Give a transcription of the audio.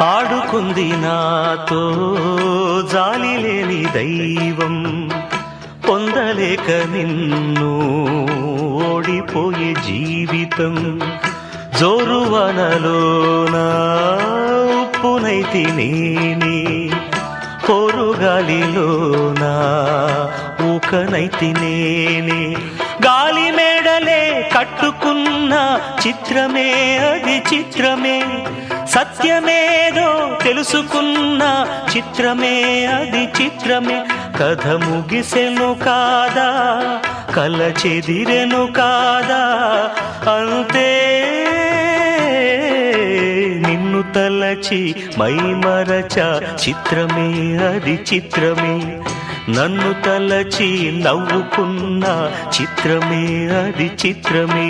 ఆడుకుంది నాతో జాలి లేని దైవం, పొందలేక నిన్ను ఓడిపోయే జీవితం. జోరువనలోన ఉప్పునైతి నేనే, పోరుగాలిలోన ఊకనైతి నేనే. గాలి మేడలే కట్టుకున్న చిత్రమే అది చిత్రమే, సత్యమేదో తెలుసుకున్న చిత్రమే అది చిత్రమే. కథ ముగిసెను కాదా, కల చెదిరెను కాదా, అంతే నిన్ను తలచి మైమరచ చిత్రమే అది చిత్రమే. నన్ను తలచి నవ్వుకున్న చిత్రమే అది చిత్రమే.